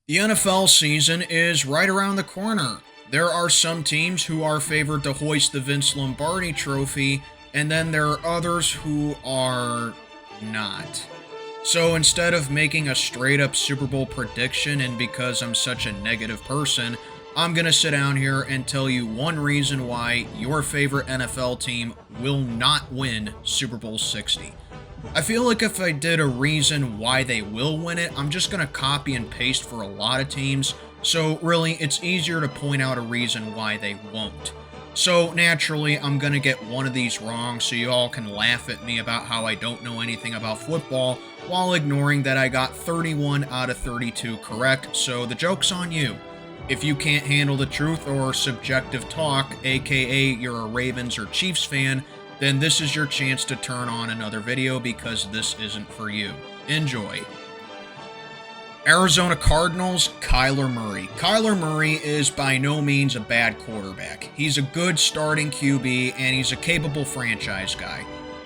The NFL season is right around the corner. There are some teams who are favored to hoist the Vince Lombardi trophy, and then there are others who are not. So instead of making a straight up Super Bowl prediction, and because I'm such a negative person, I'm going to sit down here and tell you one reason why your favorite NFL team will not win Super Bowl 60. I feel like if I did a reason why they will win it, I'm just going to copy and paste for a lot of teams, so really it's easier to point out a reason why they won't. So naturally, I'm going to get one of these wrong so you all can laugh at me about how I don't know anything about football while ignoring that I got 31 out of 32 correct, so the joke's on you. If you can't handle the truth or subjective talk, aka you're a Ravens or Chiefs fan, then this is your chance to turn on another video because this isn't for you. Enjoy. Arizona Cardinals, Kyler Murray. Kyler Murray is by no means a bad quarterback. He's a good starting QB and he's a capable franchise guy.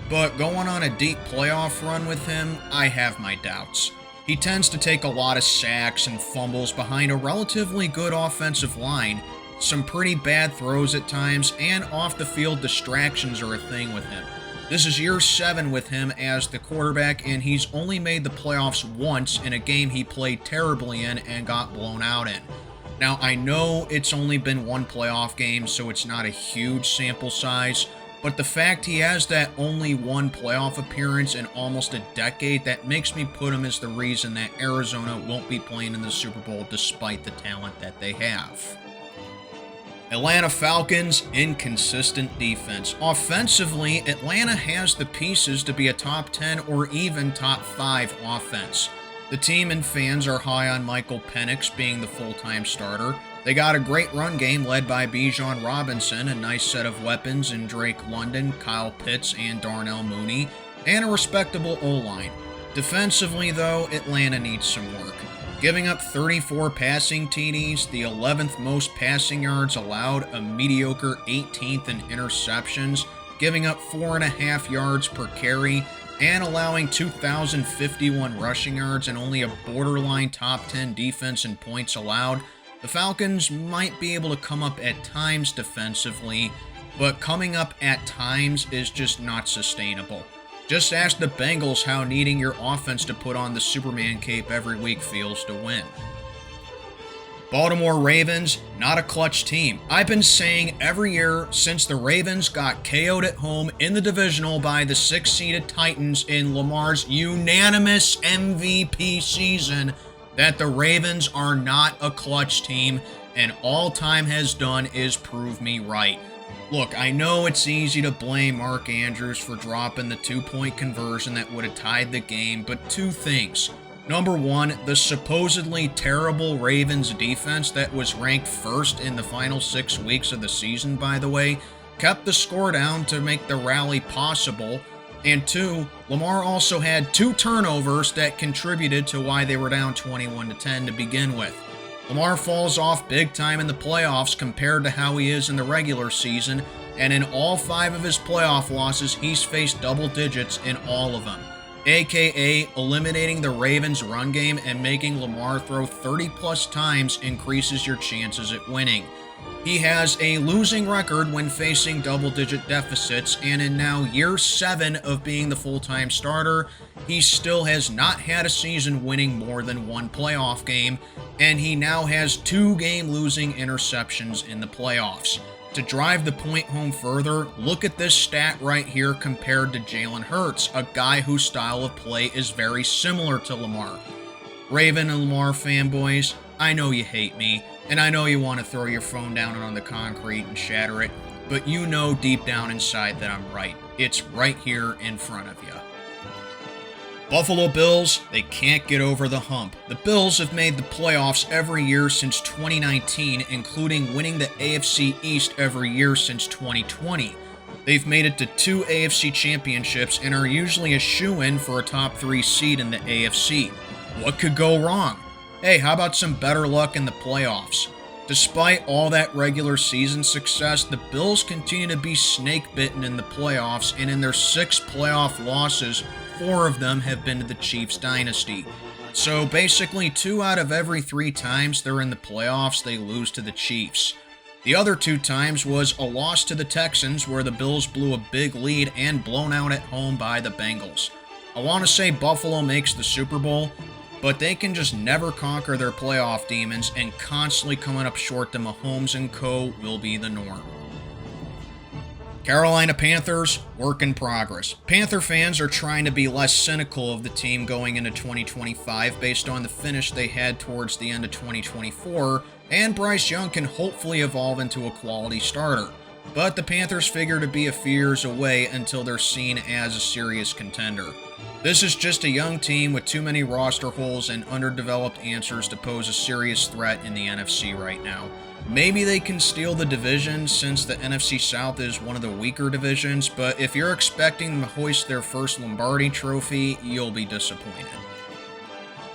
But going on a deep playoff run with him, I have my doubts. He tends to take a lot of sacks and fumbles behind a relatively good offensive line, some pretty bad throws at times, and off-the-field distractions are a thing with him. This is year 7 with him as the quarterback, and he's only made the playoffs once in a game he played terribly in and got blown out in. Now, I know it's only been one playoff game, so it's not a huge sample size, but the fact he has that only one playoff appearance in almost a decade, that makes me put him as the reason that Arizona won't be playing in the Super Bowl despite the talent that they have. Atlanta Falcons, inconsistent defense. Offensively, Atlanta has the pieces to be a top 10 or even top 5 offense. The team and fans are high on Michael Penix being the full-time starter. They got a great run game led by Bijan Robinson, a nice set of weapons in Drake London, Kyle Pitts, and Darnell Mooney, and a respectable O-line. Defensively, though, Atlanta needs some work. Giving up 34 passing TDs, the 11th most passing yards allowed, a mediocre 18th in interceptions, giving up 4.5 yards per carry, and allowing 2,051 rushing yards and only a borderline top 10 defense in points allowed. The Falcons might be able to come up at times defensively, but coming up at times is just not sustainable. Just ask the Bengals how needing your offense to put on the Superman cape every week feels to win. Baltimore Ravens, not a clutch team. I've been saying every year since the Ravens got KO'd at home in the divisional by the 6-seeded Titans in Lamar's unanimous MVP season that the Ravens are not a clutch team, and all time has done is prove me right. Look, I know it's easy to blame Mark Andrews for dropping the 2-point conversion that would have tied the game, but two things. Number one, the supposedly terrible Ravens defense that was ranked first in the final 6 weeks of the season, by the way, kept the score down to make the rally possible. And two, Lamar also had 2 turnovers that contributed to why they were down 21-10 to begin with. Lamar falls off big time in the playoffs compared to how he is in the regular season, and in all 5 of his playoff losses, he's faced double digits in all of them, aka eliminating the Ravens' run game and making Lamar throw 30-plus times increases your chances at winning. He has a losing record when facing double-digit deficits, and in now year 7 of being the full-time starter, he still has not had a season winning more than 1 playoff game, and he now has 2 game-losing interceptions in the playoffs. To drive the point home further, look at this stat right here compared to Jalen Hurts, a guy whose style of play is very similar to Lamar. Raven and Lamar fanboys, I know you hate me, and I know you want to throw your phone down on the concrete and shatter it, but you know deep down inside that I'm right. It's right here in front of you. Buffalo Bills, they can't get over the hump. The Bills have made the playoffs every year since 2019, including winning the AFC East every year since 2020. They've made it to 2 AFC championships and are usually a shoo-in for a top 3 seed in the AFC. What could go wrong? Hey, how about some better luck in the playoffs? Despite all that regular season success, the Bills continue to be snake-bitten in the playoffs, and in their 6 playoff losses, 4 of them have been to the Chiefs dynasty. So basically 2 out of every 3 times they're in the playoffs, they lose to the Chiefs. The other 2 times was a loss to the Texans where the Bills blew a big lead and blown out at home by the Bengals. I want to say Buffalo makes the Super Bowl, but they can just never conquer their playoff demons, and constantly coming up short to Mahomes and co. will be the norm. Carolina Panthers, work in progress. Panther fans are trying to be less cynical of the team going into 2025 based on the finish they had towards the end of 2024, and Bryce Young can hopefully evolve into a quality starter. But the Panthers figure to be a few years away until they're seen as a serious contender. This is just a young team with too many roster holes and underdeveloped answers to pose a serious threat in the NFC right now. Maybe they can steal the division since the NFC South is one of the weaker divisions, but if you're expecting them to hoist their first Lombardi trophy, you'll be disappointed.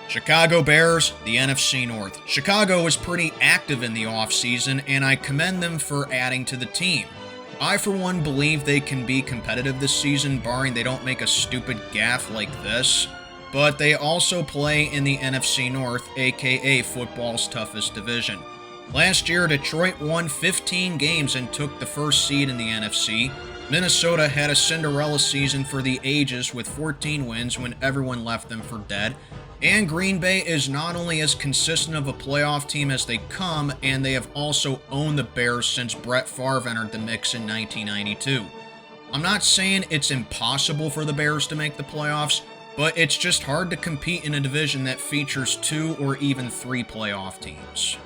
Chicago Bears, the NFC North. Chicago was pretty active in the offseason, and I commend them for adding to the team. I, for one, believe they can be competitive this season, barring they don't make a stupid gaffe like this, but they also play in the NFC North, aka football's toughest division. Last year, Detroit won 15 games and took the first seed in the NFC. Minnesota had a Cinderella season for the ages with 14 wins when everyone left them for dead. And Green Bay is not only as consistent of a playoff team as they come, and they have also owned the Bears since Brett Favre entered the mix in 1992. I'm not saying it's impossible for the Bears to make the playoffs, but it's just hard to compete in a division that features 2 or even 3 playoff teams.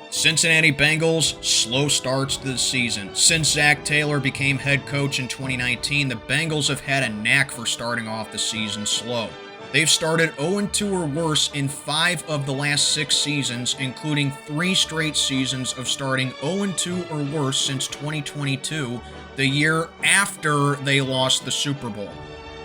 Cincinnati Bengals, slow starts to the season. Since Zach Taylor became head coach in 2019, the Bengals have had a knack for starting off the season slow. They've started 0-2 or worse in 5 of the last 6 seasons, including 3 straight seasons of starting 0-2 or worse since 2022, the year after they lost the Super Bowl.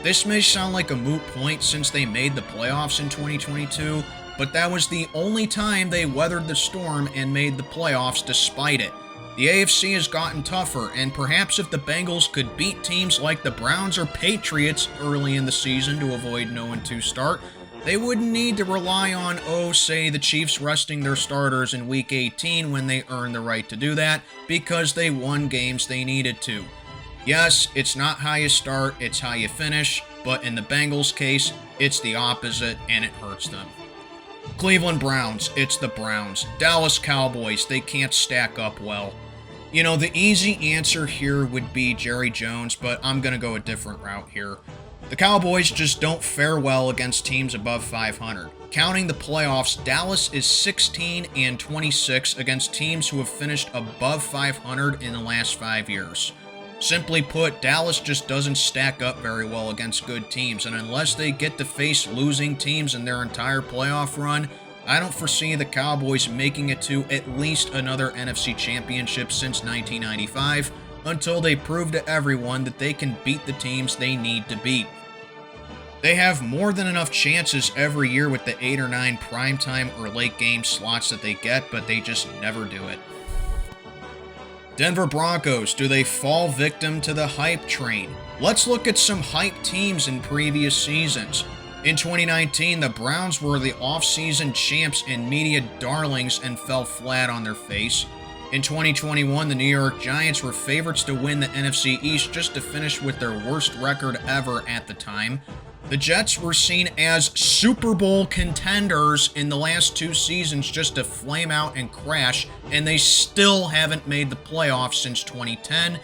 This may sound like a moot point since they made the playoffs in 2022, but that was the only time they weathered the storm and made the playoffs despite it. The AFC has gotten tougher, and perhaps if the Bengals could beat teams like the Browns or Patriots early in the season to avoid an 0-2 start, they wouldn't need to rely on, say, the Chiefs resting their starters in Week 18 when they earned the right to do that, because they won games they needed to. Yes, it's not how you start, it's how you finish, but in the Bengals' case, it's the opposite, and it hurts them. Cleveland Browns, it's the Browns. Dallas Cowboys, they can't stack up well. You know, the easy answer here would be Jerry Jones, but I'm going to go a different route here. The Cowboys just don't fare well against teams above 500. Counting the playoffs, Dallas is 16-26 against teams who have finished above 500 in the last 5 years. Simply put, Dallas just doesn't stack up very well against good teams, and unless they get to face losing teams in their entire playoff run, I don't foresee the Cowboys making it to at least another NFC championship since 1995, until they prove to everyone that they can beat the teams they need to beat. They have more than enough chances every year with the 8 or 9 primetime or late game slots that they get, but they just never do it. Denver Broncos, do they fall victim to the hype train? Let's look at some hype teams in previous seasons. In 2019, the Browns were the offseason champs and media darlings and fell flat on their face. In 2021, the New York Giants were favorites to win the NFC East just to finish with their worst record ever at the time. The Jets were seen as Super Bowl contenders in the last 2 seasons just to flame out and crash, and they still haven't made the playoffs since 2010.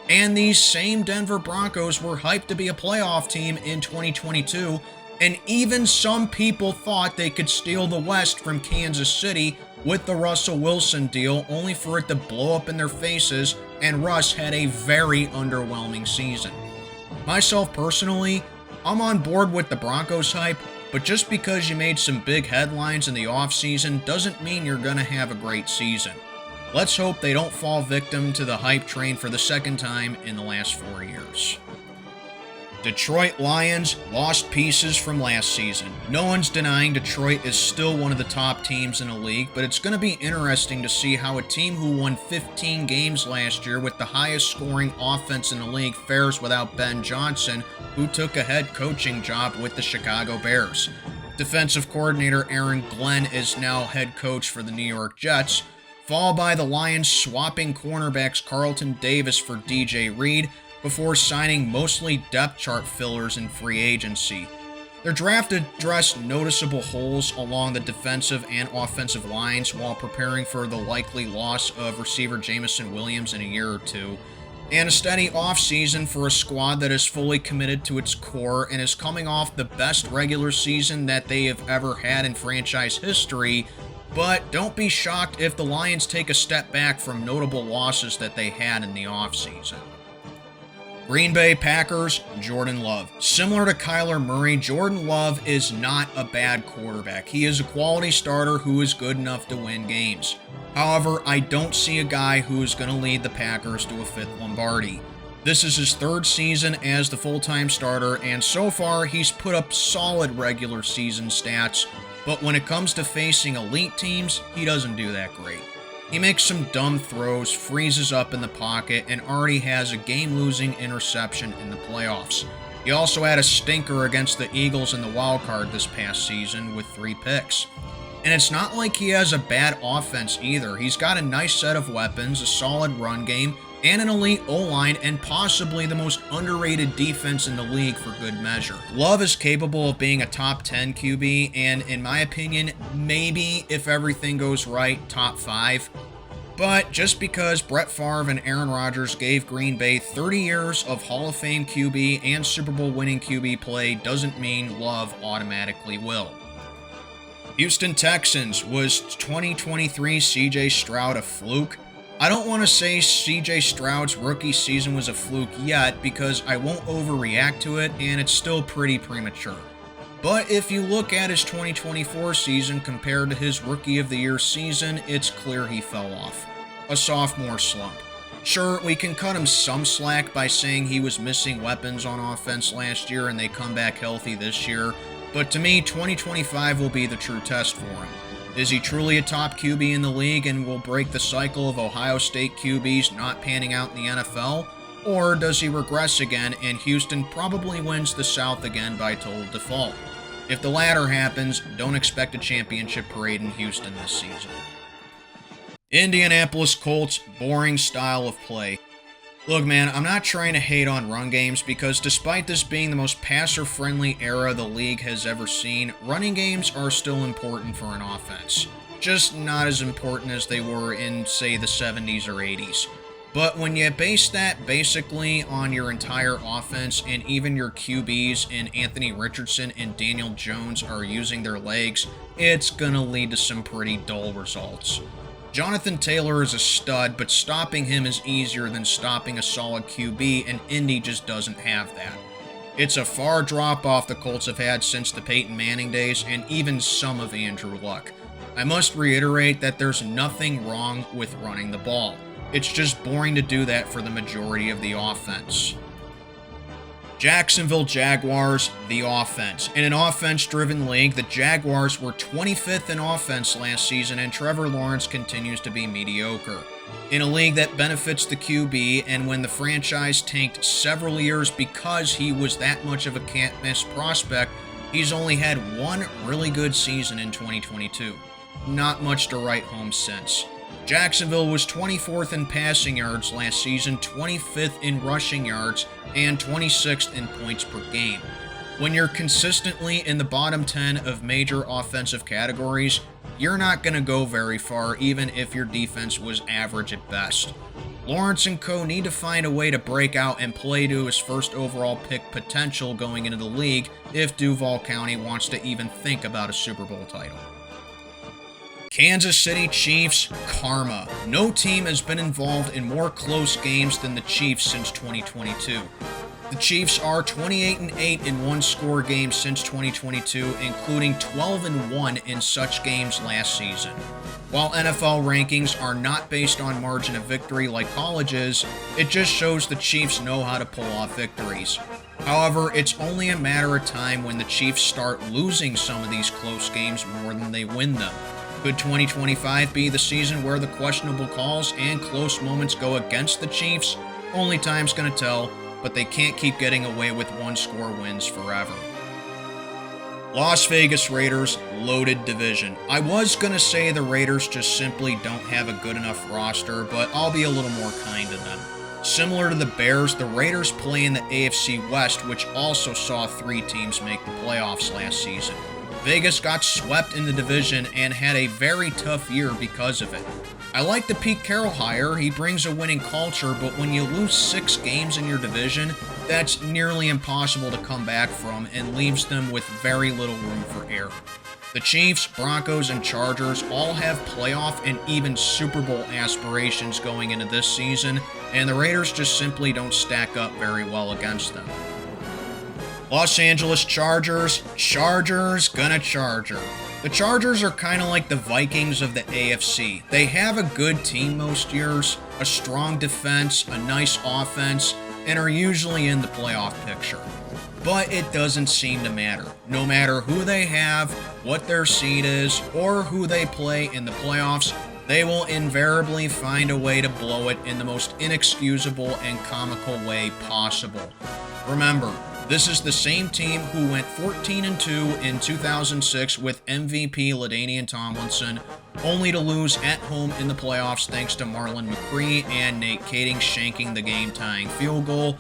And these same Denver Broncos were hyped to be a playoff team in 2022, and even some people thought they could steal the West from Kansas City with the Russell Wilson deal, only for it to blow up in their faces, and Russ had a very underwhelming season. Myself personally, I'm on board with the Broncos hype, but just because you made some big headlines in the offseason doesn't mean you're going to have a great season. Let's hope they don't fall victim to the hype train for the second time in the last 4 years. Detroit Lions lost pieces from last season. No one's denying Detroit is still one of the top teams in the league, but it's going to be interesting to see how a team who won 15 games last year with the highest scoring offense in the league fares without Ben Johnson, who took a head coaching job with the Chicago Bears. Defensive coordinator Aaron Glenn is now head coach for the New York Jets, followed by the Lions swapping cornerbacks Carlton Davis for DJ Reed before signing mostly depth chart fillers in free agency. Their draft addressed noticeable holes along the defensive and offensive lines while preparing for the likely loss of receiver Jameson Williams in a year or two, and a steady offseason for a squad that is fully committed to its core and is coming off the best regular season that they have ever had in franchise history. But don't be shocked if the Lions take a step back from notable losses that they had in the offseason. Green Bay Packers, Jordan Love. Similar to Kyler Murray, Jordan Love is not a bad quarterback. He is a quality starter who is good enough to win games. However, I don't see a guy who is going to lead the Packers to a fifth Lombardi. This is his third season as the full-time starter, and so far he's put up solid regular season stats, but when it comes to facing elite teams, he doesn't do that great. He makes some dumb throws, freezes up in the pocket, and already has a game-losing interception in the playoffs. He also had a stinker against the Eagles in the wild card this past season with 3 picks. And it's not like he has a bad offense either. He's got a nice set of weapons, a solid run game, and an elite O-line, and possibly the most underrated defense in the league for good measure. Love is capable of being a top 10 QB, and in my opinion, maybe, if everything goes right, top 5. But just because Brett Favre and Aaron Rodgers gave Green Bay 30 years of Hall of Fame QB and Super Bowl winning QB play doesn't mean Love automatically will. Houston Texans. Was 2023 CJ Stroud a fluke? I don't want to say CJ Stroud's rookie season was a fluke yet because I won't overreact to it and it's still pretty premature. But if you look at his 2024 season compared to his Rookie of the Year season, it's clear he fell off. A sophomore slump. Sure, we can cut him some slack by saying he was missing weapons on offense last year and they come back healthy this year, but to me, 2025 will be the true test for him. Is he truly a top QB in the league and will break the cycle of Ohio State QBs not panning out in the NFL? Or does he regress again and Houston probably wins the South again by total default? If the latter happens, don't expect a championship parade in Houston this season. Indianapolis Colts, boring style of play. Look, man, I'm not trying to hate on run games because despite this being the most passer-friendly era the league has ever seen, running games are still important for an offense. Just not as important as they were in, say, the 70s or 80s. But when you base that basically on your entire offense and even your QBs in Anthony Richardson and Daniel Jones are using their legs, it's gonna lead to some pretty dull results. Jonathan Taylor is a stud, but stopping him is easier than stopping a solid QB, and Indy just doesn't have that. It's a far drop-off the Colts have had since the Peyton Manning days, and even some of Andrew Luck. I must reiterate that there's nothing wrong with running the ball. It's just boring to do that for the majority of the offense. Jacksonville Jaguars, the offense. In an offense-driven league, the Jaguars were 25th in offense last season, and Trevor Lawrence continues to be mediocre. In a league that benefits the QB, and when the franchise tanked several years because he was that much of a can't-miss prospect, he's only had one really good season in 2022. Not much to write home since. Jacksonville was 24th in passing yards last season, 25th in rushing yards, and 26th in points per game. When you're consistently in the bottom 10 of major offensive categories, you're not going to go very far even if your defense was average at best. Lawrence and co need to find a way to break out and play to his first overall pick potential going into the league if Duval County wants to even think about a Super Bowl title. Kansas City Chiefs, karma. No team has been involved in more close games than the Chiefs since 2022. The Chiefs are 28-8 in one-score games since 2022, including 12-1 in such games last season. While NFL rankings are not based on margin of victory like colleges, it just shows the Chiefs know how to pull off victories. However, it's only a matter of time when the Chiefs start losing some of these close games more than they win them. Could 2025 be the season where the questionable calls and close moments go against the Chiefs? Only time's gonna tell, but they can't keep getting away with one-score wins forever. Las Vegas Raiders, loaded division. I was going to say the Raiders just simply don't have a good enough roster, but I'll be a little more kind to them. Similar to the Bears, the Raiders play in the AFC West, which also saw 3 teams make the playoffs last season. Vegas got swept in the division and had a very tough year because of it. I like the Pete Carroll hire. He brings a winning culture, but when you lose 6 games in your division, that's nearly impossible to come back from and leaves them with very little room for error. The Chiefs, Broncos, and Chargers all have playoff and even Super Bowl aspirations going into this season, and the Raiders just simply don't stack up very well against them. Los Angeles Chargers gonna Charger. The Chargers are kind of like the Vikings of the AFC. They have a good team most years, a strong defense, a nice offense, and are usually in the playoff picture. But it doesn't seem to matter. No matter who they have, what their seed is, or who they play in the playoffs, they will invariably find a way to blow it in the most inexcusable and comical way possible. Remember, this is the same team who went 14-2 in 2006 with MVP LaDainian Tomlinson, only to lose at home in the playoffs thanks to Marlon McCree and Nate Kading shanking the game-tying field goal,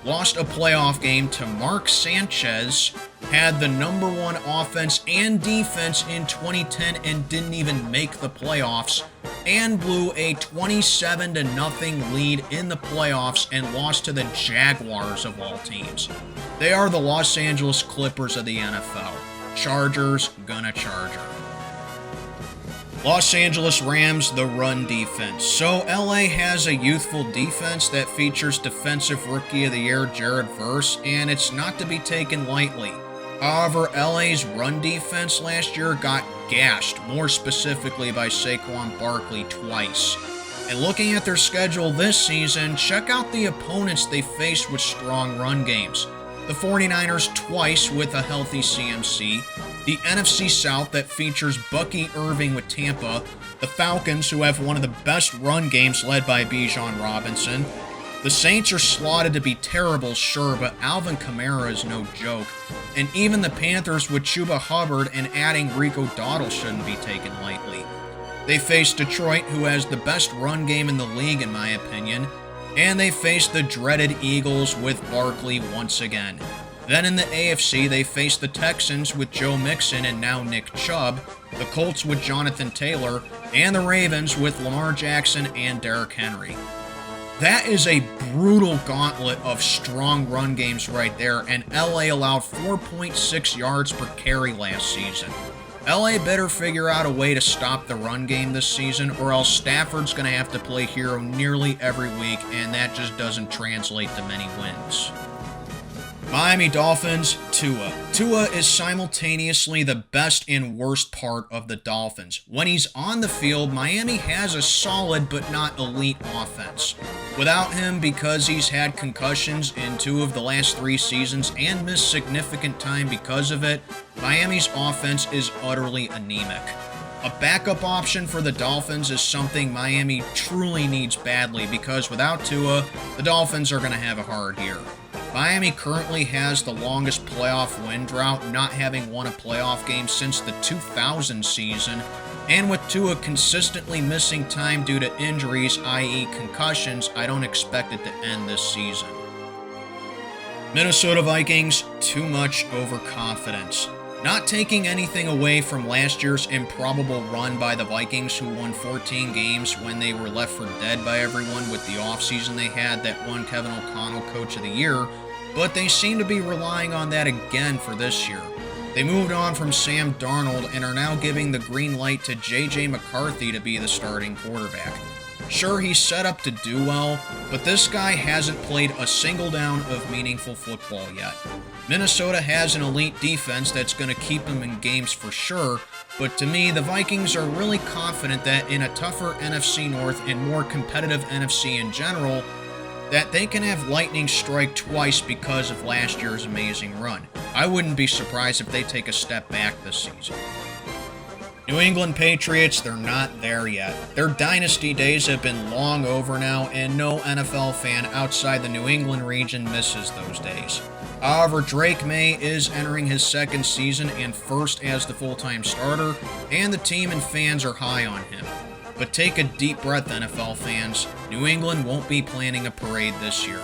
lost a playoff game to Mark Sanchez, had the number 1 offense and defense in 2010 and didn't even make the playoffs, and blew a 27-0 lead in the playoffs and lost to the Jaguars of all teams. They are the Los Angeles Clippers of the NFL. Chargers gonna Charger. Los Angeles Rams, the run defense. So LA has a youthful defense that features Defensive Rookie of the Year Jared Verse, and it's not to be taken lightly. However, LA's run defense last year got gashed, more specifically by Saquon Barkley twice. And looking at their schedule this season, check out the opponents they faced with strong run games. The 49ers twice with a healthy CMC, the NFC South that features Bucky Irving with Tampa, the Falcons who have one of the best run games led by Bijan Robinson. The Saints are slotted to be terrible, sure, but Alvin Kamara is no joke. And even the Panthers with Chuba Hubbard and adding Rico Dowdle shouldn't be taken lightly. They face Detroit, who has the best run game in the league in my opinion, and they face the dreaded Eagles with Barkley once again. Then in the AFC, they face the Texans with Joe Mixon and now Nick Chubb, the Colts with Jonathan Taylor, and the Ravens with Lamar Jackson and Derrick Henry. That is a brutal gauntlet of strong run games right there, and LA allowed 4.6 yards per carry last season. LA better figure out a way to stop the run game this season, or else Stafford's going to have to play hero nearly every week, and that just doesn't translate to many wins. Miami Dolphins, Tua. Tua is simultaneously the best and worst part of the Dolphins. When he's on the field, Miami has a solid but not elite offense. Without him, because he's had concussions in 2 of the last 3 seasons and missed significant time because of it, Miami's offense is utterly anemic. A backup option for the Dolphins is something Miami truly needs badly because without Tua, the Dolphins are going to have a hard year. Miami currently has the longest playoff win drought, not having won a playoff game since the 2000 season, and with Tua consistently missing time due to injuries, i.e. concussions, I don't expect it to end this season. Minnesota Vikings, too much overconfidence. Not taking anything away from last year's improbable run by the Vikings, who won 14 games when they were left for dead by everyone with the offseason they had that won Kevin O'Connell Coach of the Year, but they seem to be relying on that again for this year. They moved on from Sam Darnold and are now giving the green light to J.J. McCarthy to be the starting quarterback. Sure, he's set up to do well, but this guy hasn't played a single down of meaningful football yet. Minnesota has an elite defense that's going to keep them in games for sure, but to me, the Vikings are really confident that in a tougher NFC North and more competitive NFC in general, that they can have lightning strike twice because of last year's amazing run. I wouldn't be surprised if they take a step back this season. New England Patriots, they're not there yet. Their dynasty days have been long over now, and no NFL fan outside the New England region misses those days. However, Drake May is entering his second season and first as the full-time starter, and the team and fans are high on him. But take a deep breath, NFL fans. New England won't be planning a parade this year.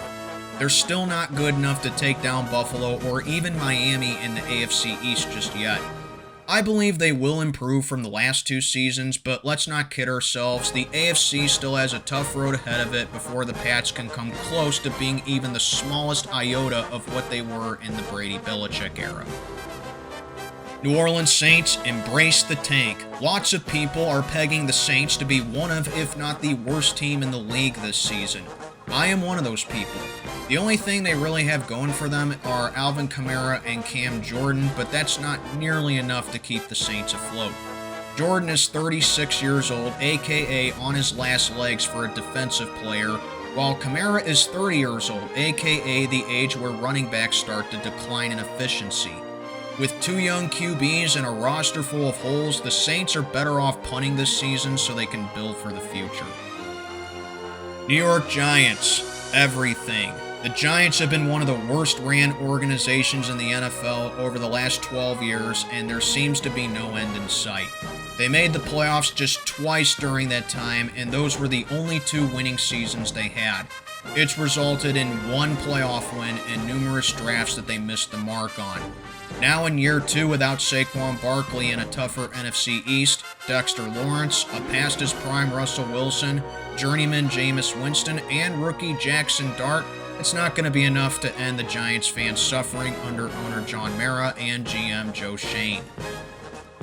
They're still not good enough to take down Buffalo or even Miami in the AFC East just yet. I believe they will improve from the last two seasons, but let's not kid ourselves. The AFC still has a tough road ahead of it before the Pats can come close to being even the smallest iota of what they were in the Brady-Belichick era. New Orleans Saints embrace the tank. Lots of people are pegging the Saints to be one of, if not the worst team in the league this season. I am one of those people. The only thing they really have going for them are Alvin Kamara and Cam Jordan, but that's not nearly enough to keep the Saints afloat. Jordan is 36 years old, aka on his last legs for a defensive player, while Kamara is 30 years old, aka the age where running backs start to decline in efficiency. With two young QBs and a roster full of holes, the Saints are better off punting this season so they can build for the future. New York Giants, everything. The Giants have been one of the worst ran organizations in the NFL over the last 12 years, and there seems to be no end in sight. They made the playoffs just twice during that time, and those were the only two winning seasons they had. It's resulted in one playoff win and numerous drafts that they missed the mark on. Now in year two without Saquon Barkley and a tougher NFC East, Dexter Lawrence, a past his prime Russell Wilson, journeyman Jameis Winston, and rookie Jackson Dart, it's not going to be enough to end the Giants fans' suffering under owner John Mara and GM Joe Shane.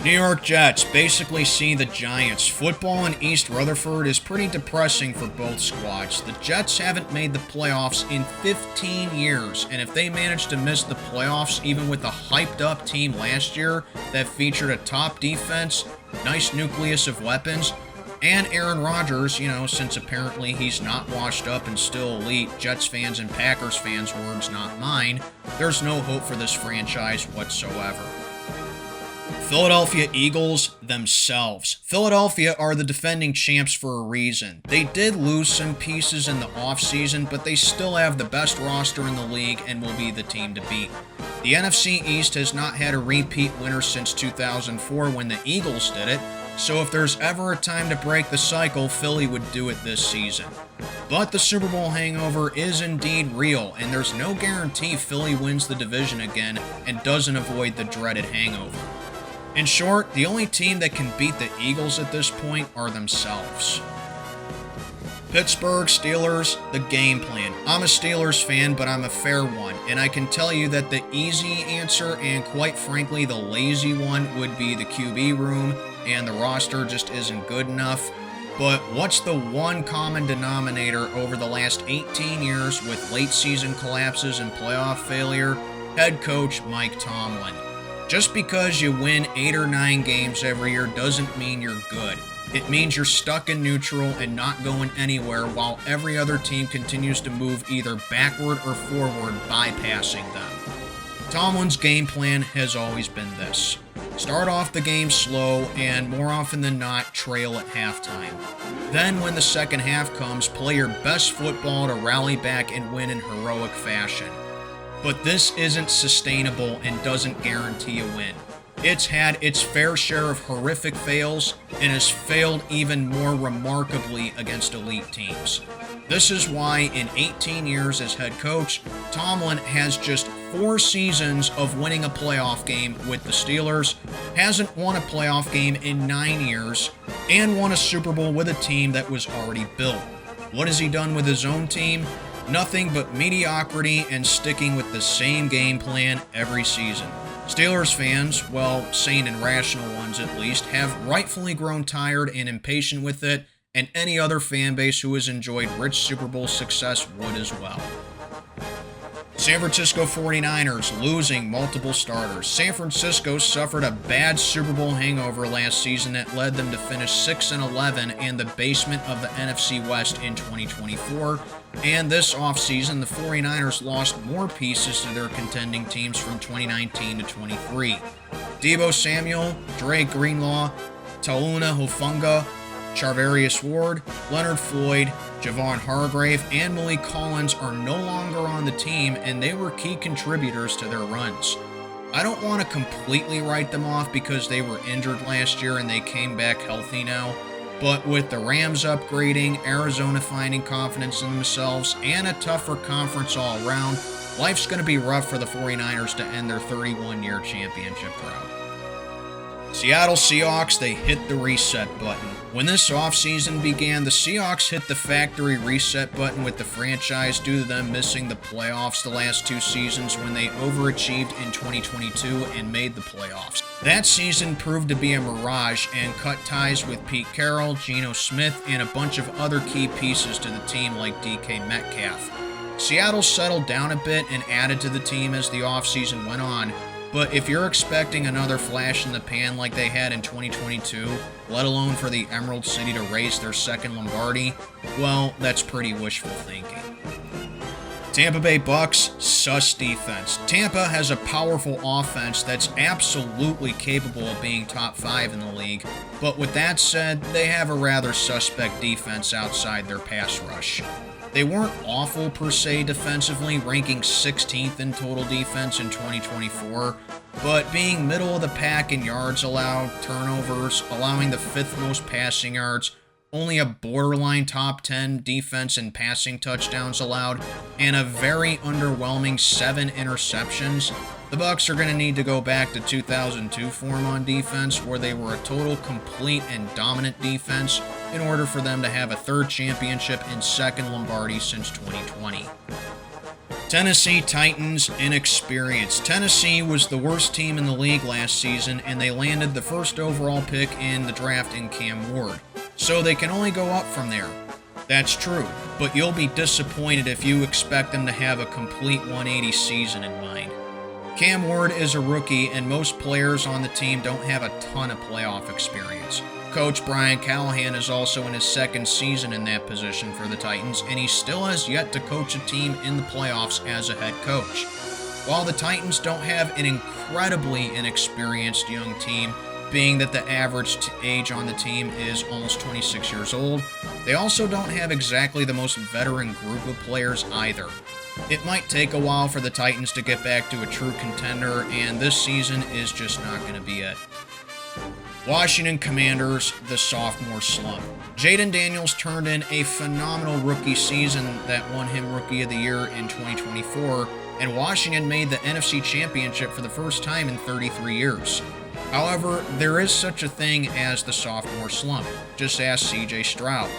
New York Jets basically see the Giants. Football in East Rutherford is pretty depressing for both squads. The Jets haven't made the playoffs in 15 years, and if they manage to miss the playoffs even with a hyped-up team last year that featured a top defense, nice nucleus of weapons, and Aaron Rodgers, since apparently he's not washed up and still elite, Jets fans and Packers fans' words, not mine, there's no hope for this franchise whatsoever. Philadelphia Eagles themselves. Philadelphia are the defending champs for a reason. They did lose some pieces in the offseason, but they still have the best roster in the league and will be the team to beat. The NFC East has not had a repeat winner since 2004 when the Eagles did it, so if there's ever a time to break the cycle, Philly would do it this season. But the Super Bowl hangover is indeed real, and there's no guarantee Philly wins the division again and doesn't avoid the dreaded hangover. In short, the only team that can beat the Eagles at this point are themselves. Pittsburgh Steelers, the game plan. I'm a Steelers fan, but I'm a fair one, and I can tell you that the easy answer, and quite frankly the lazy one, would be the QB room, and the roster just isn't good enough. But what's the one common denominator over the last 18 years with late season collapses and playoff failure? Head coach Mike Tomlin. Just because you win 8 or 9 games every year doesn't mean you're good. It means you're stuck in neutral and not going anywhere while every other team continues to move either backward or forward, bypassing them. Tomlin's game plan has always been this. Start off the game slow and, more often than not, trail at halftime. Then, when the second half comes, play your best football to rally back and win in heroic fashion. But this isn't sustainable and doesn't guarantee a win. It's had its fair share of horrific fails and has failed even more remarkably against elite teams. This is why in 18 years as head coach, Tomlin has just 4 seasons of winning a playoff game with the Steelers, hasn't won a playoff game in 9 years, and won a Super Bowl with a team that was already built. What has he done with his own team? Nothing but mediocrity and sticking with the same game plan every season. Steelers fans, well, sane and rational ones at least, have rightfully grown tired and impatient with it, and any other fan base who has enjoyed rich Super Bowl success would as well. San Francisco 49ers losing multiple starters. San Francisco suffered a bad Super Bowl hangover last season that led them to finish 6-11 and the basement of the NFC West in 2024. And this offseason, the 49ers lost more pieces to their contending teams from 2019 to 23. Deebo Samuel, Dre Greenlaw, Taluna Hufanga, Charvarius Ward, Leonard Floyd, Javon Hargrave, and Malik Collins are no longer on the team, and they were key contributors to their runs. I don't want to completely write them off because they were injured last year and they came back healthy now, but with the Rams upgrading, Arizona finding confidence in themselves, and a tougher conference all around, life's going to be rough for the 49ers to end their 31-year championship drought. Seattle Seahawks, they hit the reset button. When this offseason began, the Seahawks hit the factory reset button with the franchise due to them missing the playoffs the last 2 seasons when they overachieved in 2022 and made the playoffs. That season proved to be a mirage and cut ties with Pete Carroll, Geno Smith, and a bunch of other key pieces to the team like DK Metcalf. Seattle settled down a bit and added to the team as the offseason went on, but if you're expecting another flash in the pan like they had in 2022, let alone for the Emerald City to race their second Lombardi, well, that's pretty wishful thinking. Tampa Bay Bucks, sus defense. Tampa has a powerful offense that's absolutely capable of being top 5 in the league, but with that said, they have a rather suspect defense outside their pass rush. They weren't awful per se defensively, ranking 16th in total defense in 2024, but being middle of the pack in yards allowed, turnovers, allowing the 5th most passing yards, only a borderline top 10 defense in passing touchdowns allowed, and a very underwhelming 7 interceptions, the Bucs are going to need to go back to 2002 form on defense, where they were a total, complete, and dominant defense in order for them to have a 3rd championship and 2nd Lombardi since 2020. Tennessee Titans, inexperienced. Tennessee was the worst team in the league last season, and they landed the 1st overall pick in the draft in Cam Ward. So they can only go up from there. That's true, but you'll be disappointed if you expect them to have a complete 180 season in mind. Cam Ward is a rookie, and most players on the team don't have a ton of playoff experience. Coach Brian Callahan is also in his 2nd season in that position for the Titans, and he still has yet to coach a team in the playoffs as a head coach. While the Titans don't have an incredibly inexperienced young team, being that the average age on the team is almost 26 years old, they also don't have exactly the most veteran group of players either. It might take a while for the Titans to get back to a true contender, and this season is just not going to be it. Washington Commanders, the sophomore slump. Jaden Daniels turned in a phenomenal rookie season that won him Rookie of the Year in 2024, and Washington made the NFC Championship for the first time in 33 years. However, there is such a thing as the sophomore slump. Just ask CJ Stroud.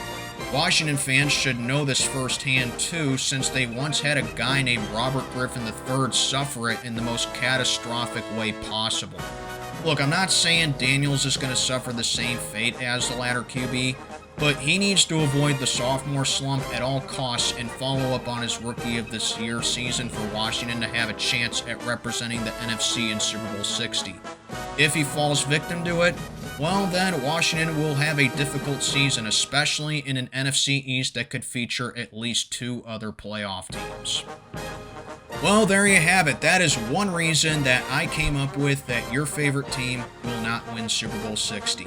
Washington fans should know this firsthand too, since they once had a guy named Robert Griffin III suffer it in the most catastrophic way possible. Look, I'm not saying Daniels is going to suffer the same fate as the latter QB, but he needs to avoid the sophomore slump at all costs and follow up on his Rookie of this Year season for Washington to have a chance at representing the NFC in Super Bowl 60. If he falls victim to it, well then Washington will have a difficult season, especially in an NFC East that could feature at least 2 other playoff teams. Well, there you have it. That is one reason that I came up with that your favorite team will not win Super Bowl 60.